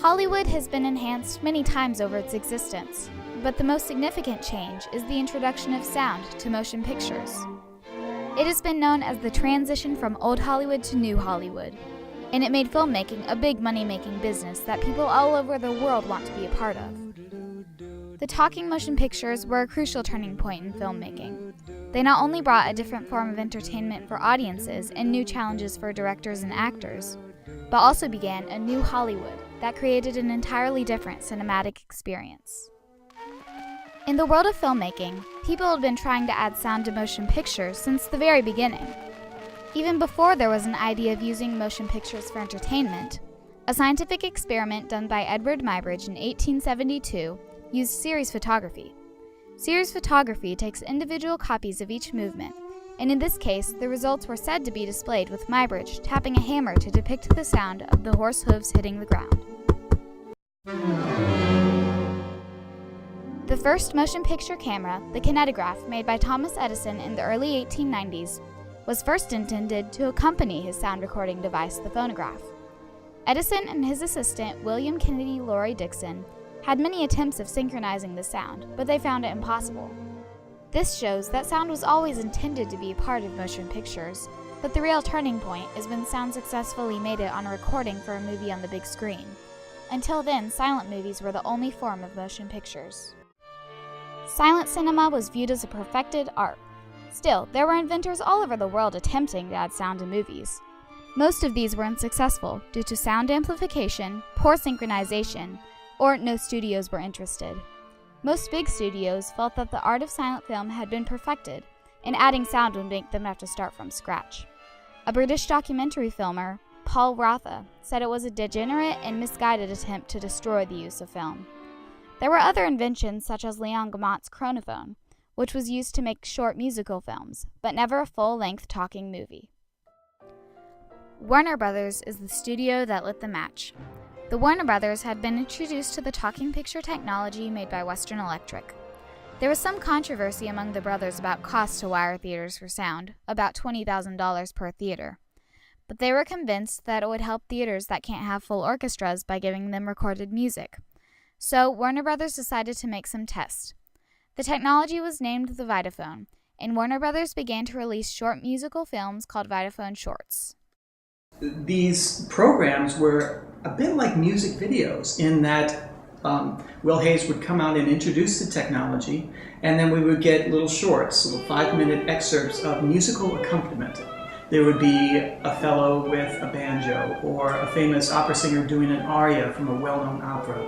Hollywood has been enhanced many times over its existence, but the most significant change is the introduction of sound to motion pictures. It has been known as the transition from old Hollywood to new Hollywood, and it made filmmaking a big money-making business that people all over the world want to be a part of. The talking motion pictures were a crucial turning point in filmmaking. They not only brought a different form of entertainment for audiences and new challenges for directors and actors, but also began a new Hollywood that created an entirely different cinematic experience. In the world of filmmaking, people had been trying to add sound to motion pictures since the very beginning. Even before there was an idea of using motion pictures for entertainment, a scientific experiment done by Edward Muybridge in 1872 used series photography. Series photography takes individual copies of each movement, and in this case, the results were said to be displayed with Muybridge tapping a hammer to depict the sound of the horse hooves hitting the ground. The first motion picture camera, the kinetograph, made by Thomas Edison in the early 1890s, was first intended to accompany his sound recording device, the phonograph. Edison and his assistant, William Kennedy Laurie Dixon, had many attempts of synchronizing the sound, but they found it impossible. This shows that sound was always intended to be a part of motion pictures, but the real turning point is when sound successfully made it on a recording for a movie on the big screen. Until then, silent movies were the only form of motion pictures. Silent cinema was viewed as a perfected art. Still, there were inventors all over the world attempting to add sound to movies. Most of these were unsuccessful due to sound amplification, poor synchronization, or no studios were interested. Most big studios felt that the art of silent film had been perfected, and adding sound would make them have to start from scratch. A British documentary filmer, Paul Rotha, said it was a degenerate and misguided attempt to destroy the use of film. There were other inventions such as Leon Gaumont's chronophone, which was used to make short musical films, but never a full-length talking movie. Warner Brothers is the studio that lit the match. The Warner Brothers had been introduced to the talking picture technology made by Western Electric. There was some controversy among the brothers about costs to wire theaters for sound, about $20,000 per theater. But they were convinced that it would help theaters that can't have full orchestras by giving them recorded music. So Warner Brothers decided to make some tests. The technology was named the Vitaphone, and Warner Brothers began to release short musical films called Vitaphone Shorts. These programs were a bit like music videos in that Will Hayes would come out and introduce the technology, and then we would get little shorts, little 5-minute excerpts of musical accompaniment. There would be a fellow with a banjo, or a famous opera singer doing an aria from a well-known opera,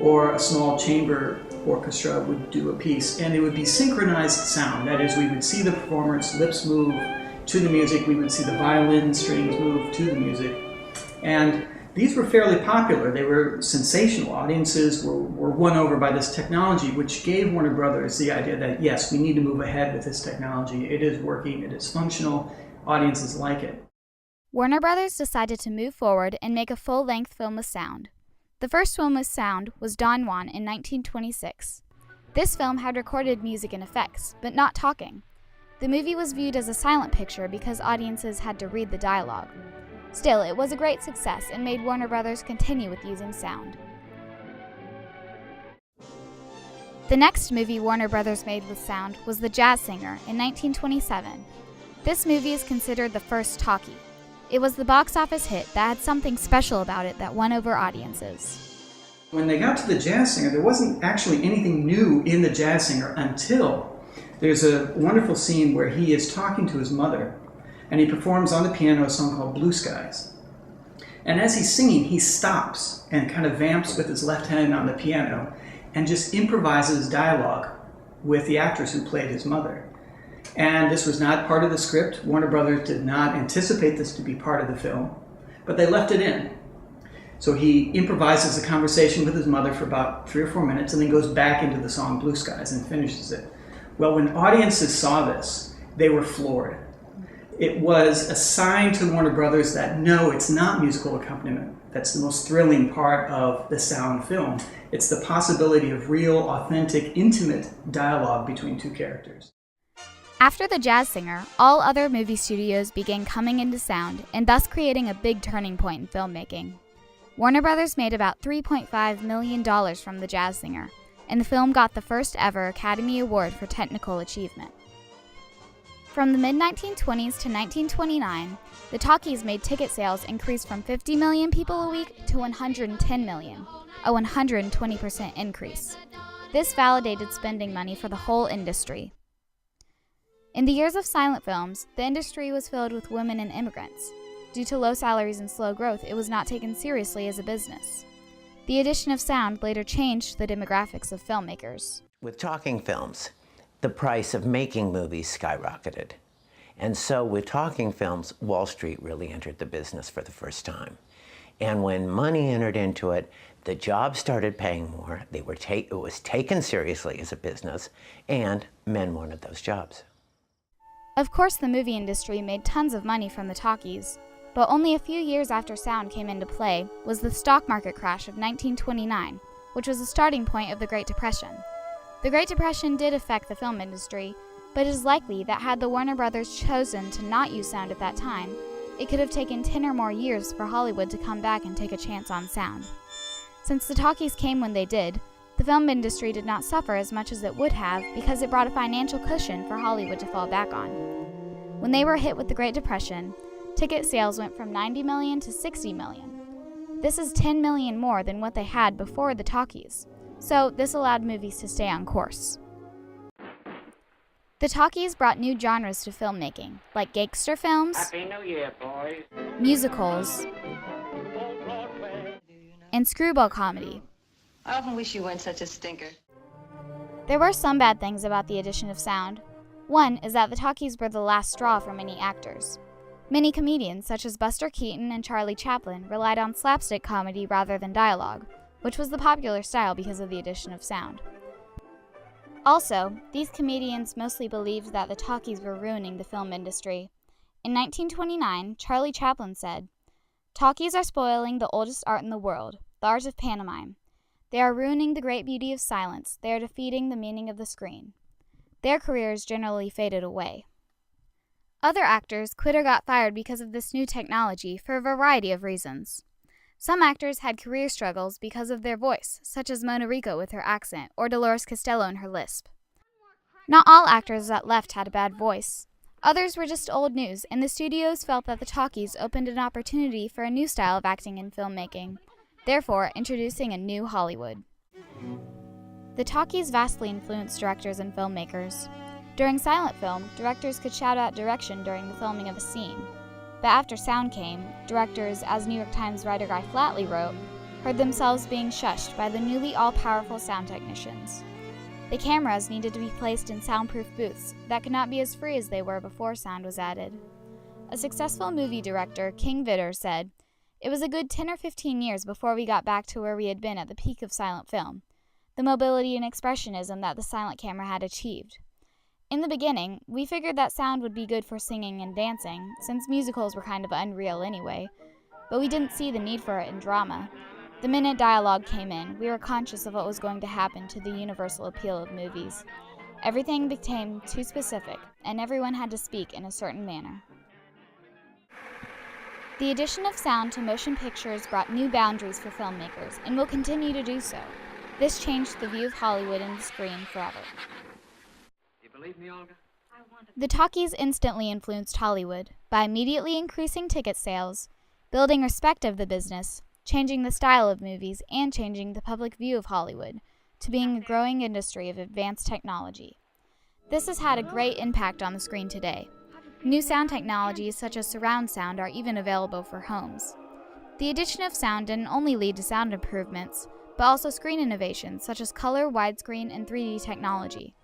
or a small chamber orchestra would do a piece, and it would be synchronized sound. That is, we would see the performer's lips move to the music, we would see the violin strings move to the music. And these were fairly popular. They were sensational. Audiences were won over by this technology, which gave Warner Brothers the idea that, yes, we need to move ahead with this technology. It is working, it is functional, audiences like it. Warner Brothers decided to move forward and make a full-length film with sound. The first film with sound was Don Juan in 1926. This film had recorded music and effects, but not talking. The movie was viewed as a silent picture because audiences had to read the dialogue. Still, it was a great success and made Warner Brothers continue with using sound. The next movie Warner Brothers made with sound was The Jazz Singer in 1927. This movie is considered the first talkie. It was the box office hit that had something special about it that won over audiences. When they got to The Jazz Singer, there wasn't actually anything new in The Jazz Singer until there's a wonderful scene where he is talking to his mother, and he performs on the piano a song called Blue Skies. And as he's singing, he stops and kind of vamps with his left hand on the piano and just improvises dialogue with the actress who played his mother. And this was not part of the script. Warner Brothers did not anticipate this to be part of the film, but they left it in. So he improvises a conversation with his mother for about 3 or 4 minutes and then goes back into the song Blue Skies and finishes it. Well, when audiences saw this, they were floored. It was a sign to Warner Brothers that no, it's not musical accompaniment. That's the most thrilling part of the sound film. It's the possibility of real, authentic, intimate dialogue between two characters. After The Jazz Singer, all other movie studios began coming into sound and thus creating a big turning point in filmmaking. Warner Brothers made about $3.5 million from The Jazz Singer, and the film got the first ever Academy Award for technical achievement. From the mid-1920s to 1929, the talkies made ticket sales increase from 50 million people a week to 110 million, a 120% increase. This validated spending money for the whole industry. In the years of silent films, the industry was filled with women and immigrants. Due to low salaries and slow growth, it was not taken seriously as a business. The addition of sound later changed the demographics of filmmakers. With talking films, the price of making movies skyrocketed. And so with talking films, Wall Street really entered the business for the first time. And when money entered into it, the jobs started paying more, it was taken seriously as a business, and men wanted those jobs. Of course, the movie industry made tons of money from the talkies, but only a few years after sound came into play was the stock market crash of 1929, which was the starting point of the Great Depression. The Great Depression did affect the film industry, but it is likely that had the Warner Brothers chosen to not use sound at that time, it could have taken 10 or more years for Hollywood to come back and take a chance on sound. Since the talkies came when they did, the film industry did not suffer as much as it would have because it brought a financial cushion for Hollywood to fall back on. When they were hit with the Great Depression, ticket sales went from 90 million to 60 million. This is 10 million more than what they had before the talkies, so this allowed movies to stay on course. The talkies brought new genres to filmmaking, like gangster films, Happy New Year, boys. musicals, and screwball comedy. I often wish you weren't such a stinker. There were some bad things about the addition of sound. One is that the talkies were the last straw for many actors. Many comedians, such as Buster Keaton and Charlie Chaplin, relied on slapstick comedy rather than dialogue, which was the popular style because of the addition of sound. Also, these comedians mostly believed that the talkies were ruining the film industry. In 1929, Charlie Chaplin said, "Talkies are spoiling the oldest art in the world, the art of pantomime. They are ruining the great beauty of silence. They are defeating the meaning of the screen." Their careers generally faded away. Other actors quit or got fired because of this new technology for a variety of reasons. Some actors had career struggles because of their voice, such as Mona Rico with her accent or Dolores Costello and her lisp. Not all actors that left had a bad voice. Others were just old news, and the studios felt that the talkies opened an opportunity for a new style of acting and filmmaking, therefore introducing a new Hollywood. The talkies vastly influenced directors and filmmakers. During silent film, directors could shout out direction during the filming of a scene. But after sound came, directors, as New York Times writer Guy Flatley wrote, heard themselves being shushed by the newly all-powerful sound technicians. The cameras needed to be placed in soundproof booths that could not be as free as they were before sound was added. A successful movie director, King Vidor, said, "It was a good 10 or 15 years before we got back to where we had been at the peak of silent film, the mobility and expressionism that the silent camera had achieved. In the beginning, we figured that sound would be good for singing and dancing, since musicals were kind of unreal anyway, but we didn't see the need for it in drama. The minute dialogue came in, we were conscious of what was going to happen to the universal appeal of movies. Everything became too specific, and everyone had to speak in a certain manner." The addition of sound to motion pictures brought new boundaries for filmmakers, and will continue to do so. This changed the view of Hollywood and the screen forever. Believe me, Olga? The talkies instantly influenced Hollywood by immediately increasing ticket sales, building respect of the business, changing the style of movies, and changing the public view of Hollywood to being a growing industry of advanced technology. This has had a great impact on the screen today. New sound technologies such as surround sound are even available for homes. The addition of sound didn't only lead to sound improvements, but also screen innovations such as color, widescreen, and 3D technology.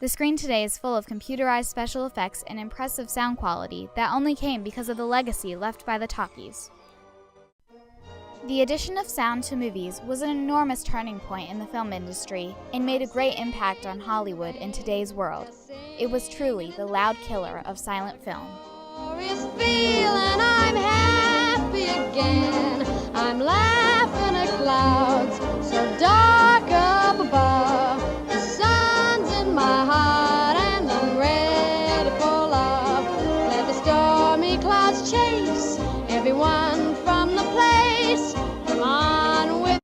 The screen today is full of computerized special effects and impressive sound quality that only came because of the legacy left by the talkies. The addition of sound to movies was an enormous turning point in the film industry and made a great impact on Hollywood in today's world. It was truly the loud killer of silent film. Feeling I'm happy again.